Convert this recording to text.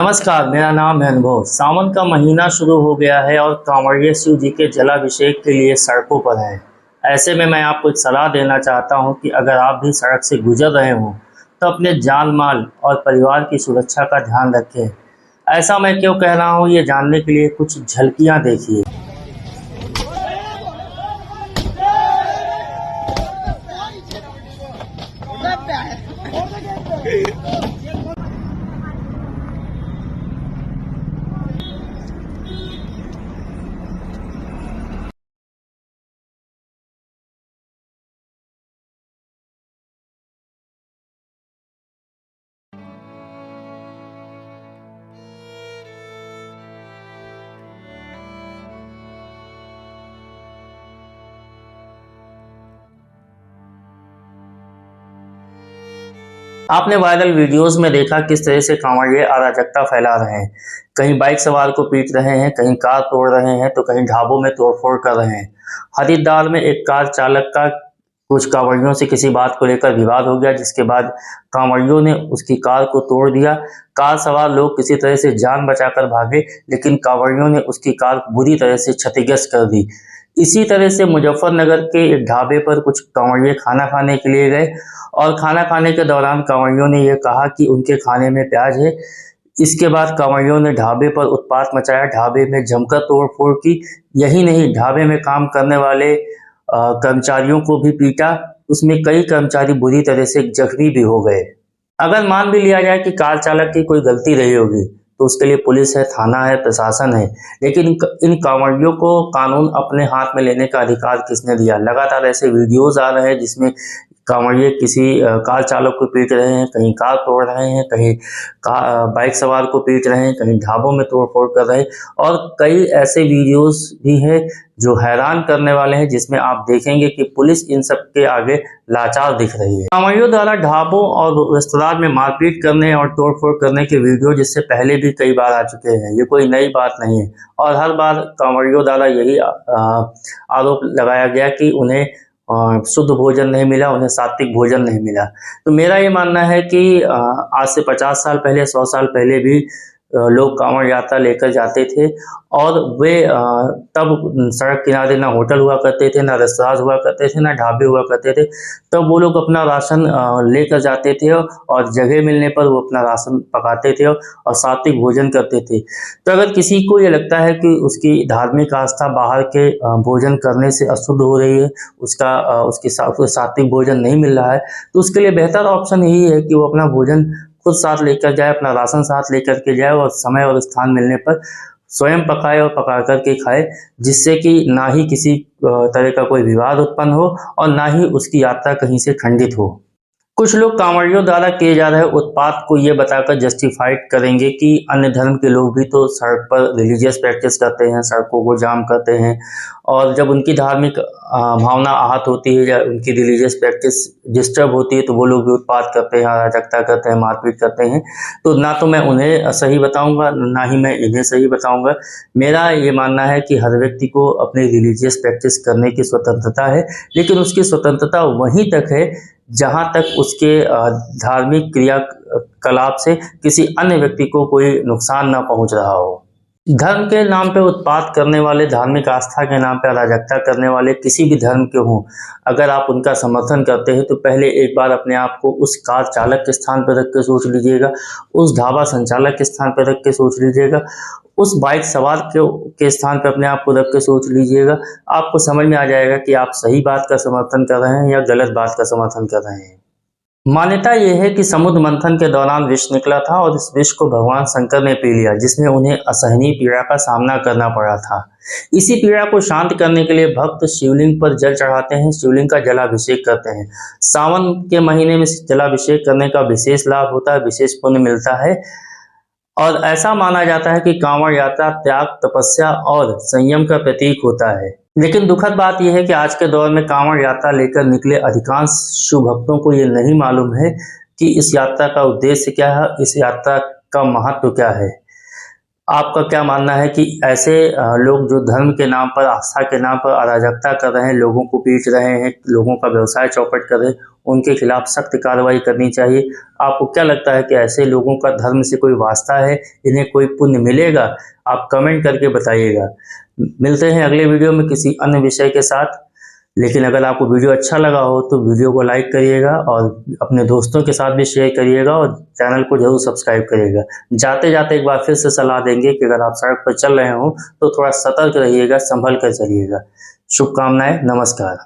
नमस्कार, मेरा नाम है अनुभव। सावन का महीना शुरू हो गया है और कांवड़िए शिव जी के जलाभिषेक के लिए सड़कों पर हैं। ऐसे में मैं आपको एक सलाह देना चाहता हूं कि अगर आप भी सड़क से गुजर रहे हों तो अपने जान माल और परिवार की सुरक्षा का ध्यान रखें। ऐसा मैं क्यों कह रहा हूं, ये जानने के लिए कुछ झलकियां देखिए। आपने वायरल वीडियोस में देखा किस तरह से कांवड़िए अराजकता फैला रहे हैं। कहीं बाइक सवार को पीट रहे हैं, कहीं कार तोड़ रहे हैं, तो कहीं ढाबों में तोड़फोड़ कर रहे हैं। हरिद्वार में एक कार चालक का कुछ कांवड़ियों से किसी बात को लेकर विवाद हो गया, जिसके बाद कांवड़ियों ने उसकी कार को तोड़ दिया। कार सवार लोग किसी तरह से जान बचाकर भागे, लेकिन कांवड़ियों ने उसकी कार बुरी तरह से क्षतिग्रस्त कर दी। इसी तरह से मुजफ्फरनगर के एक ढाबे पर कुछ कांवड़िए खाना खाने के लिए गए और खाना खाने के दौरान कांवड़ियों ने यह कहा कि उनके खाने में प्याज है। इसके बाद कांवड़ियों ने ढाबे पर उत्पात मचाया, ढाबे में जमकर तोड़फोड़ की। यही नहीं, ढाबे में काम करने वाले कर्मचारियों को भी पीटा। उसमें कई कर्मचारी बुरी तरह से जख्मी भी हो गए। अगर मान भी लिया जाए कि कार चालक की कोई गलती रही होगी, तो उसके लिए पुलिस है, थाना है, प्रशासन है, लेकिन इन कांवड़ियों को कानून अपने हाथ में लेने का अधिकार किसने दिया? लगातार ऐसे वीडियोस आ रहे हैं जिसमें कांवड़िए किसी कार चालक को पीट रहे हैं, कहीं कार तोड़ रहे हैं, कहीं बाइक सवार को पीट रहे हैं, कहीं ढाबों में तोड़फोड़ कर रहे हैं। और कई ऐसे वीडियोस भी हैं जो हैरान करने वाले हैं, जिसमें आप देखेंगे कि पुलिस इन सब के आगे लाचार दिख रही है। कांवड़ियों द्वारा ढाबों और रेस्तरां में मारपीट करने और तोड़फोड़ करने के वीडियो जिससे पहले भी कई बार आ चुके हैं, ये कोई नई बात नहीं है। और हर बार कांवड़ियों द्वारा यही आरोप लगाया गया कि उन्हें शुद्ध भोजन नहीं मिला, उन्हें सात्विक भोजन नहीं मिला। तो मेरा ये मानना है कि आज से 50 साल पहले, 100 साल पहले भी लोग कांवड़ यात्रा लेकर जाते थे और वे तब सड़क किनारे ना होटल हुआ करते थे, ना रेस्तरां हुआ करते थे, ना ढाबे हुआ करते थे। तब वो लोग अपना राशन लेकर जाते थे और जगह मिलने पर वो अपना राशन पकाते थे और सात्विक भोजन करते थे। तो अगर किसी को ये लगता है कि उसकी धार्मिक आस्था बाहर के भोजन करने से अशुद्ध हो रही है, उसकी सात्विक भोजन नहीं मिल रहा है, तो उसके लिए बेहतर ऑप्शन यही है कि वो अपना भोजन खुद साथ लेकर जाए, अपना राशन साथ लेकर के जाए और समय और स्थान मिलने पर स्वयं पकाए और पका करके खाए, जिससे कि ना ही किसी तरह का कोई विवाद उत्पन्न हो और ना ही उसकी यात्रा कहीं से खंडित हो। कुछ लोग कांवड़ियों द्वारा किए जा रहे उत्पात को ये बताकर जस्टिफाइड करेंगे कि अन्य धर्म के लोग भी तो सड़क पर रिलीजियस प्रैक्टिस करते हैं, सड़कों को जाम करते हैं, और जब उनकी धार्मिक भावना आहत होती है या उनकी रिलीजियस प्रैक्टिस डिस्टर्ब होती है तो वो लोग भी उत्पात करते हैं, अराजकता करते हैं, मारपीट करते हैं। तो ना तो मैं उन्हें सही बताऊंगा, ना ही मैं इन्हें सही बताऊंगा। मेरा ये मानना है कि हर व्यक्ति को अपनी रिलीजियस प्रैक्टिस करने की स्वतंत्रता है, लेकिन उसकी स्वतंत्रता वहीं तक है जहाँ तक उसके धार्मिक क्रियाकलाप से किसी अन्य व्यक्ति को कोई नुकसान ना पहुँच रहा हो। धर्म के नाम पे उत्पात करने वाले, धार्मिक आस्था के नाम पे अराजकता करने वाले किसी भी धर्म के हों, अगर आप उनका समर्थन करते हैं तो पहले एक बार अपने आप को उस कार चालक के स्थान पर रख के सोच लीजिएगा, उस ढाबा संचालक के स्थान पर रख के सोच लीजिएगा, उस बाइक सवार के स्थान पर अपने आप को रख के सोच लीजिएगा। आपको समझ में आ जाएगा कि आप सही बात का समर्थन कर रहे हैं या गलत बात का समर्थन कर रहे हैं। मान्यता यह है कि समुद्र मंथन के दौरान विष निकला था और इस विष को भगवान शंकर ने पी लिया, जिसमें उन्हें असहनीय पीड़ा का सामना करना पड़ा था। इसी पीड़ा को शांत करने के लिए भक्त शिवलिंग पर जल चढ़ाते हैं, शिवलिंग का जलाभिषेक करते हैं। सावन के महीने में जलाभिषेक करने का विशेष लाभ होता है, विशेष पुण्य मिलता है। और ऐसा माना जाता है कि कांवड़ यात्रा त्याग, तपस्या और संयम का प्रतीक होता है। लेकिन दुखद बात यह है कि आज के दौर में कांवड़ यात्रा लेकर निकले अधिकांश शिव भक्तों को ये नहीं मालूम है कि इस यात्रा का उद्देश्य क्या है, इस यात्रा का महत्व क्या है। आपका क्या मानना है कि ऐसे लोग जो धर्म के नाम पर, आस्था के नाम पर अराजकता कर रहे हैं, लोगों को पीट रहे हैं, लोगों का व्यवसाय चौपट कर रहे हैं, उनके खिलाफ सख्त कार्रवाई करनी चाहिए? आपको क्या लगता है कि ऐसे लोगों का धर्म से कोई वास्ता है, इन्हें कोई पुण्य मिलेगा? आप कमेंट करके बताइएगा। मिलते हैं अगले वीडियो में किसी अन्य विषय के साथ। लेकिन अगर आपको वीडियो अच्छा लगा हो तो वीडियो को लाइक करिएगा और अपने दोस्तों के साथ भी शेयर करिएगा और चैनल को जरूर सब्सक्राइब करिएगा। जाते जाते एक बार फिर से सलाह देंगे कि अगर आप सड़क पर चल रहे हो तो थोड़ा सतर्क रहिएगा, संभल कर चलिएगा। शुभकामनाएं, नमस्कार।